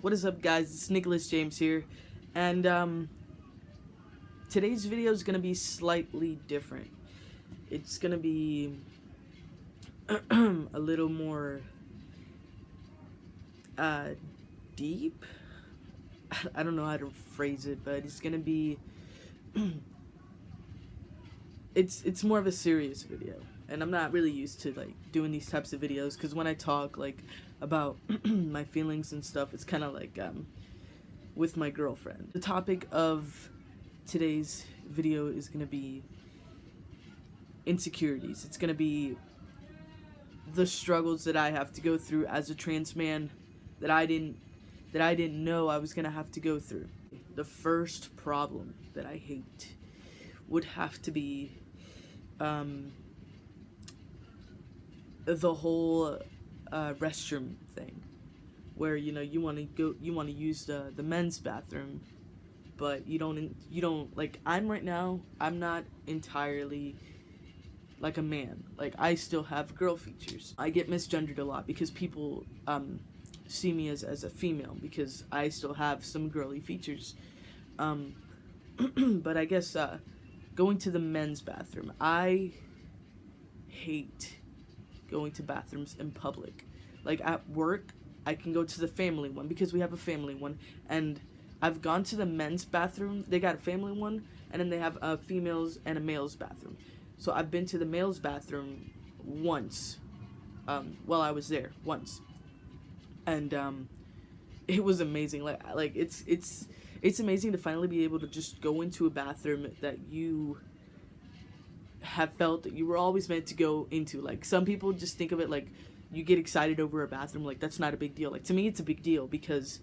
What is up, guys? It's Nicholas James here, and today's video is gonna be slightly different. It's gonna be a little more uh, deep. I don't know how to phrase it, but it's gonna be it's more of a serious video, and I'm not really used to like doing these types of videos because when I talk like about my feelings and stuff, it's kind of like with my girlfriend. The topic of today's video is gonna be insecurities. It's gonna be the struggles that I have to go through as a trans man that I didn't know I was gonna have to go through. The first problem that I hate would have to be the whole restroom thing, where you want to use the men's bathroom, but you don't like. I'm not entirely like a man. Like, I still have girl features. I get misgendered a lot because people see me as a female because I still have some girly features. But I guess going to the men's bathroom, I hate going to bathrooms in public. Like, at work, I can go to the family one because we have a family one, and I've gone to the men's bathroom. They got a family one, and then they have a females and a males bathroom. So I've been to the males bathroom once, while I was there once, and it was amazing. Like it's amazing to finally be able to just go into a bathroom that you have felt that you were always meant to go into. Like, some people just think of it like you get excited over a bathroom, like that's not a big deal. Like, to me it's a big deal because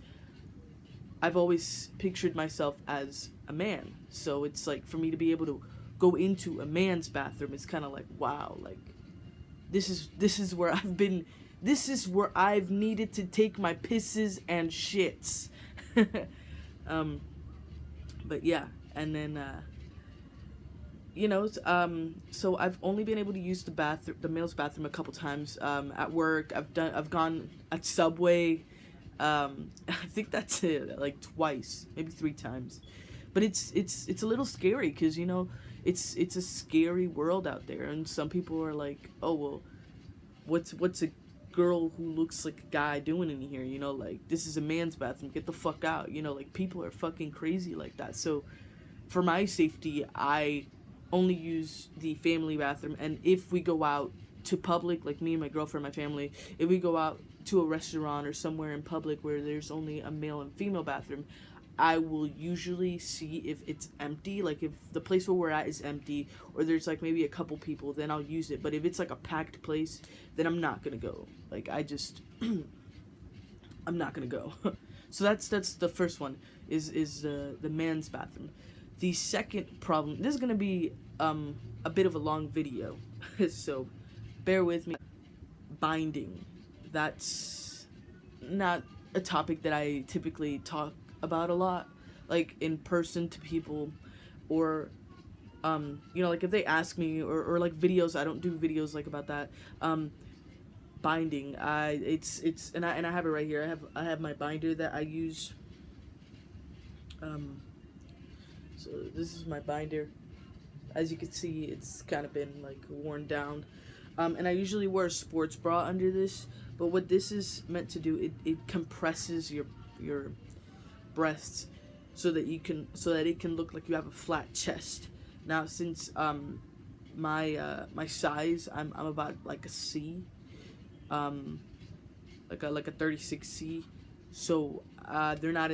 I've always pictured myself as a man. So it's like, for me to be able to go into a man's bathroom is kind of like, wow, like this is where I've been. This is where I've needed to take my pisses and shits. But yeah, and then so I've only been able to use the male's bathroom a couple times at work. I've gone at Subway. I think that's it, like twice, maybe 3 times. But it's a little scary because it's a scary world out there, and some people are like, oh well, what's a girl who looks like a guy doing in here? Like, this is a man's bathroom, get the fuck out. Like, people are fucking crazy like that. So for my safety, I only use the family bathroom. And if we go out to public, like me and my girlfriend, my family, if we go out to a restaurant or somewhere in public where there's only a male and female bathroom, I will usually see if it's empty. Like, if the place where we're at is empty or there's like maybe a couple people, then I'll use it. But if it's like a packed place, then I'm not gonna go. Like, I just I'm not gonna go. So that's the first one, is the man's bathroom. The second problem, this is gonna be a bit of a long video, so bear with me. Binding. That's not a topic that I typically talk about a lot, like in person to people, or like if they ask me, or like videos. I don't do videos like about that. Binding, it's and I have it right here. I have my binder that I use. So this is my binder. As you can see, it's kind of been like worn down, and I usually wear a sports bra under this, but what this is meant to do, it compresses your breasts so that it can look like you have a flat chest. Now, since my size, I'm about like a C, like a 36C. So they're not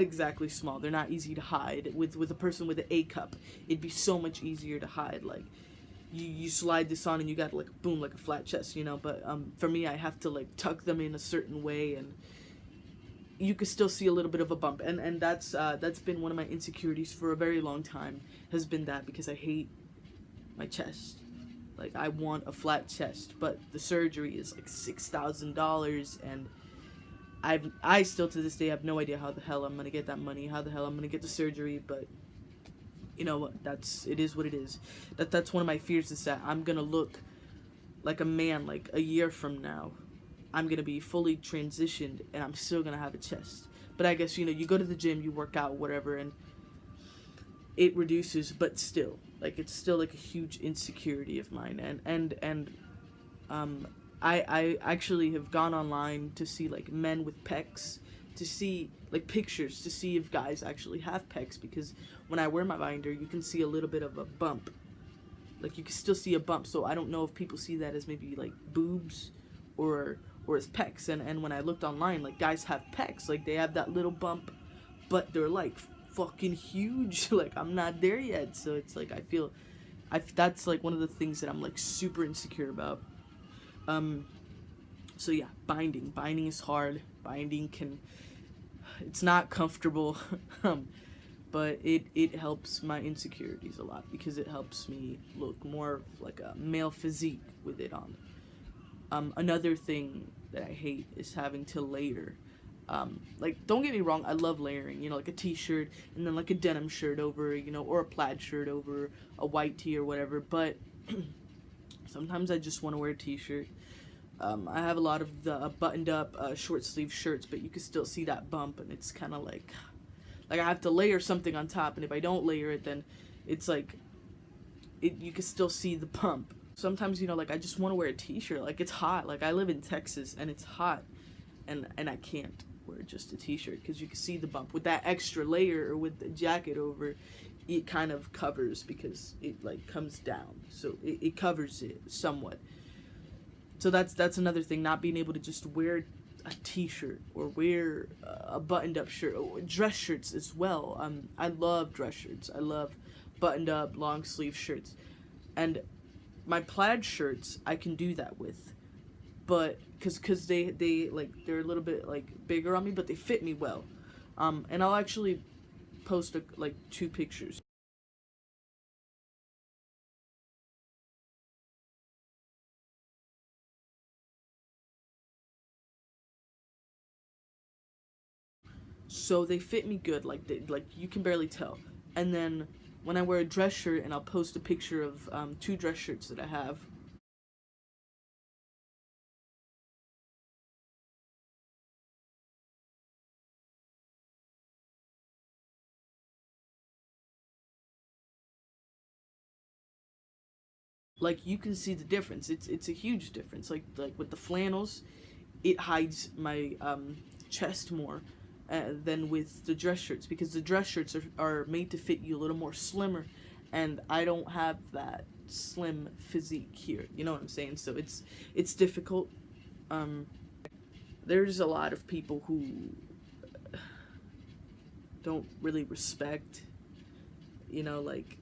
exactly small. They're not easy to hide. With a person with an A cup, it'd be so much easier to hide. Like, you slide this on and you got like boom, like a flat chest, But for me, I have to like tuck them in a certain way, and you can still see a little bit of a bump. And that's been one of my insecurities for a very long time, has been that, because I hate my chest. Like, I want a flat chest, but the surgery is like $6,000, and I still to this day have no idea how the hell I'm gonna get that money, how the hell I'm gonna get the surgery. But it is what it is. That's one of my fears, is that I'm gonna look like a man like a year from now. I'm gonna be fully transitioned and I'm still gonna have a chest. But I guess, you know, you go to the gym, you work out, whatever, and it reduces, but still, like, it's still like a huge insecurity of mine. Um I actually have gone online to see like men with pecs, to see like pictures, to see if guys actually have pecs, because when I wear my binder, you can see a little bit of a bump. Like, you can still see a bump, so I don't know if people see that as maybe like boobs or as pecs. And when I looked online, like, guys have pecs, like they have that little bump, but they're like fucking huge. Like, I'm not there yet, so it's like I that's like one of the things that I'm like super insecure about. Um so yeah, binding is hard. Binding can, it's not comfortable. um but it helps my insecurities a lot, because it helps me look more like a male physique with it on. Another thing that I hate is having to layer. Like, don't get me wrong, I love layering, you know, like a t-shirt and then like a denim shirt over, you know, or a plaid shirt over a white tee or whatever, but sometimes I just want to wear a t-shirt. I have a lot of the buttoned up short sleeve shirts, but you can still see that bump, and it's kind of like I have to layer something on top, and if I don't layer it, then it's like you can still see the bump. Sometimes, you know, like, I just want to wear a t-shirt. Like, it's hot. Like, I live in Texas and it's hot, and I can't wear just a t-shirt because you can see the bump. With that extra layer or with the jacket over, it kind of covers, because it like comes down, so it covers it somewhat. So that's another thing, not being able to just wear a t-shirt or wear a buttoned up shirt, or dress shirts as well. I love dress shirts. I love buttoned up long sleeve shirts, and my plaid shirts I can do that with, but because they like, they're a little bit like bigger on me, but they fit me well. And I'll actually post like 2 pictures. So they fit me good, like like you can barely tell. And then when I wear a dress shirt, and I'll post a picture of 2 dress shirts that I have. Like, you can see the difference. It's a huge difference. Like with the flannels, it hides my chest more than with the dress shirts, because the dress shirts are made to fit you a little more slimmer, and I don't have that slim physique here. You know what I'm saying? So it's difficult. Um, there's a lot of people who don't really respect, you know, like,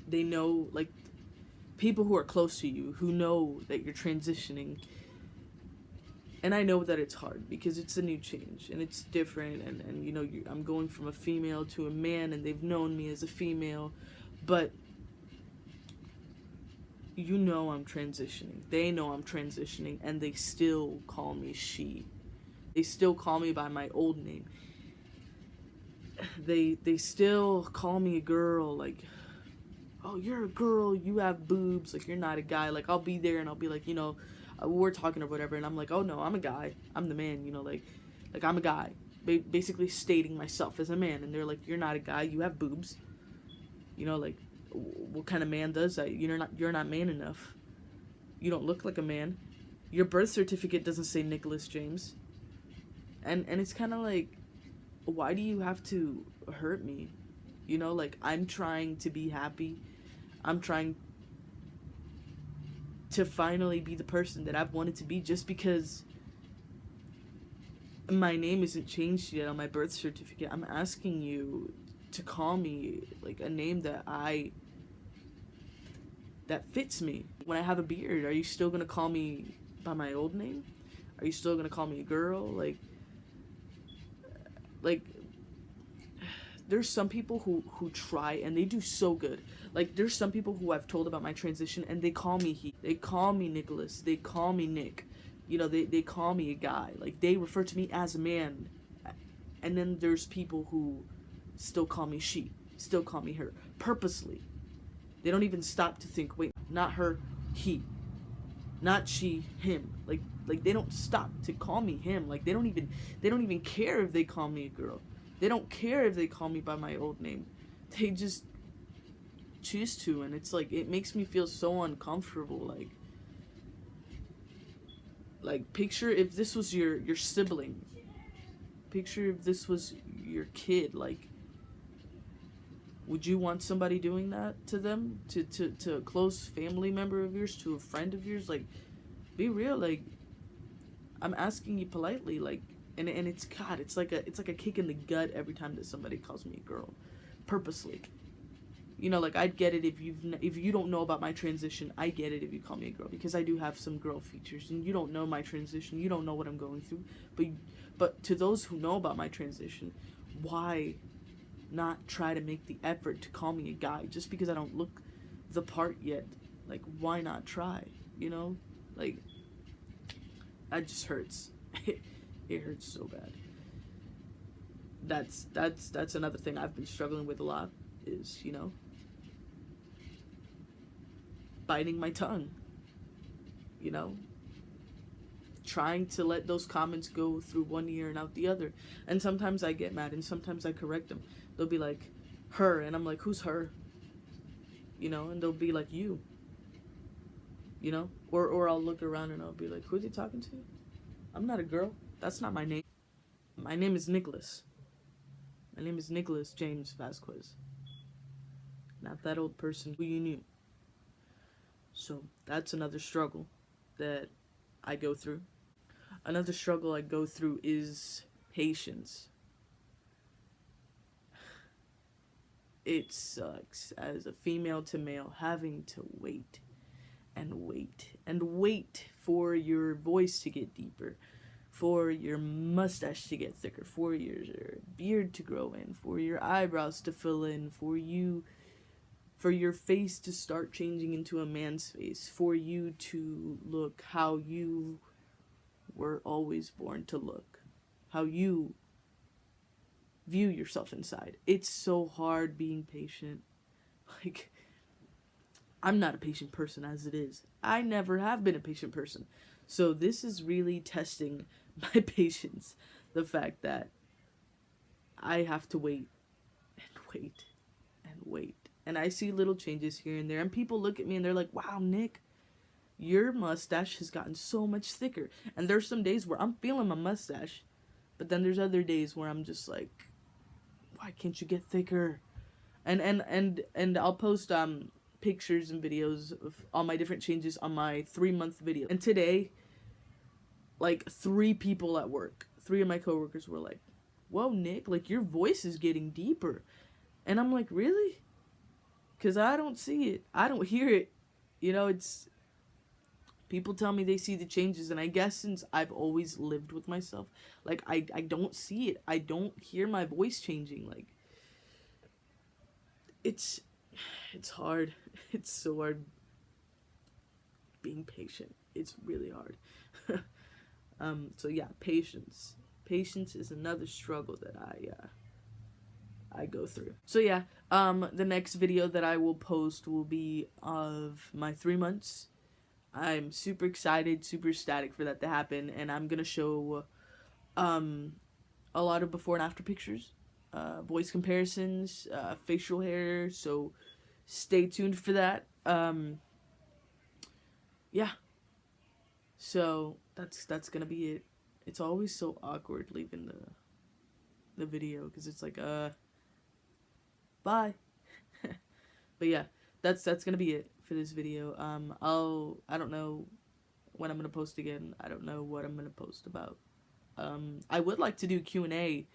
they know, like, people who are close to you who know that you're transitioning. And I know that it's hard, because it's a new change and it's different, and you know, I'm going from a female to a man, and they've known me as a female, but you know I'm transitioning. They know I'm transitioning, and they still call me she. They still call me by my old name. They still call me a girl, like, oh, you're a girl, you have boobs, like, you're not a guy. Like, I'll be there and I'll be like, you know, we're talking or whatever, and I'm like, oh no, I'm a guy, I'm the man, you know, like I'm a guy, basically stating myself as a man, and they're like, you're not a guy, you have boobs, you know, like, what kind of man does that? You're not man enough, you don't look like a man, your birth certificate doesn't say Nicholas James. And it's kind of like, why do you have to hurt me? You know, like, I'm trying to be happy, I'm trying to finally be the person that I've wanted to be, just because my name isn't changed yet on my birth certificate. I'm asking you to call me like a name that fits me. When I have a beard, are you still gonna call me by my old name? Are you still gonna call me a girl? Like there's some people who try and they do so good. Like, there's some people who I've told about my transition, and they call me he. They call me Nicholas. They call me Nick. You know, they call me a guy. Like, they refer to me as a man. And then there's people who still call me she, still call me her, purposely. They don't even stop to think, wait, not her, he. Not she, him. Like Like, they don't stop to call me him. Like, they don't even care if they call me a girl. They don't care if they call me by my old name. They just choose to, and it's like, it makes me feel so uncomfortable. Like picture if this was your sibling. Picture if this was your kid. Like, would you want somebody doing that to them? To a close family member of yours, to a friend of yours? Like, be real. Like, I'm asking you politely. Like, and it's, God, it's like a kick in the gut every time that somebody calls me a girl, purposely. You know, like, I'd get it if you don't know about my transition. I get it if you call me a girl, because I do have some girl features, and you don't know my transition. You don't know what I'm going through. But to those who know about my transition, why not try to make the effort to call me a guy just because I don't look the part yet? Like, why not try? You know, like, that just hurts. It hurts so bad. That's another thing I've been struggling with a lot, is, you know, biting my tongue, you know, trying to let those comments go through one ear and out the other. And sometimes I get mad, and sometimes I correct them. They'll be like, her, and I'm like, who's her? You know, and they'll be like, you know, or I'll look around and I'll be like, who's he talking to? I'm not a girl. That's not my name. My name is Nicholas. My name is Nicholas James Vasquez. Not that old person who you knew. So that's another struggle that I go through. Another struggle I go through is patience. It sucks as a female to male having to wait and wait and wait for your voice to get deeper, for your mustache to get thicker, for your beard to grow in, for your eyebrows to fill in, for your face to start changing into a man's face, for you to look how you were always born to look, how you view yourself inside. It's so hard being patient. Like, I'm not a patient person as it is. I never have been a patient person. So this is really testing my patience. The fact that I have to wait and wait and wait. And I see little changes here and there. And people look at me and they're like, wow, Nick, your mustache has gotten so much thicker. And there's some days where I'm feeling my mustache. But then there's other days where I'm just like, why can't you get thicker? And I'll post pictures and videos of all my different changes on my 3-month video. And today, like, 3 people at work, 3 of my coworkers were like, whoa, Nick, like, your voice is getting deeper. And I'm like, really? Because I don't see it. I don't hear it. You know, it's... People tell me they see the changes, and I guess since I've always lived with myself, like, I don't see it. I don't hear my voice changing. Like, it's hard. It's so hard being patient. It's really hard. So yeah, patience. Patience is another struggle that I go through. So yeah, the next video that I will post will be of my 3 months. I'm super excited, super ecstatic for that to happen, and I'm gonna show a lot of before and after pictures, voice comparisons, facial hair, so stay tuned for that. Yeah. So that's gonna be it. It's always so awkward leaving the video, because it's like, bye. But yeah, that's gonna be it for this video. I don't know when I'm gonna post again. I don't know what I'm gonna post about. I would like to do Q&A,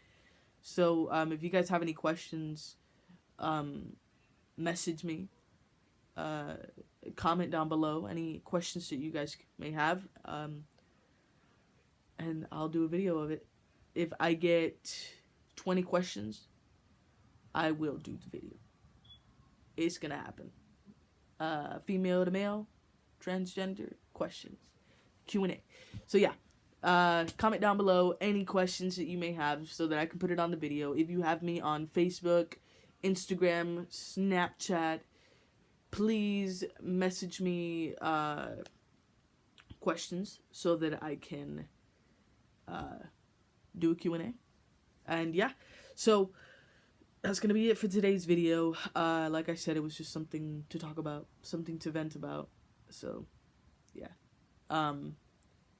so if you guys have any questions, message me, comment down below any questions that you guys may have, and I'll do a video of it. If I get 20 questions, I will do the video. It's gonna happen. Female to male, transgender questions, Q&A. So yeah, comment down below any questions that you may have so that I can put it on the video. If you have me on Facebook, Instagram, Snapchat, please message me questions so that I can do a Q&A. And yeah, so that's gonna be it for today's video. Like I said, it was just something to talk about, something to vent about. So yeah,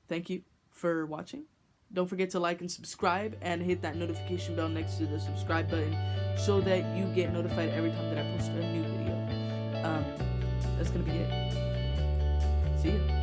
thank you for watching. Don't forget to like and subscribe and hit that notification bell next to the subscribe button so that you get notified every time that I post a new video. That's gonna be it. See ya.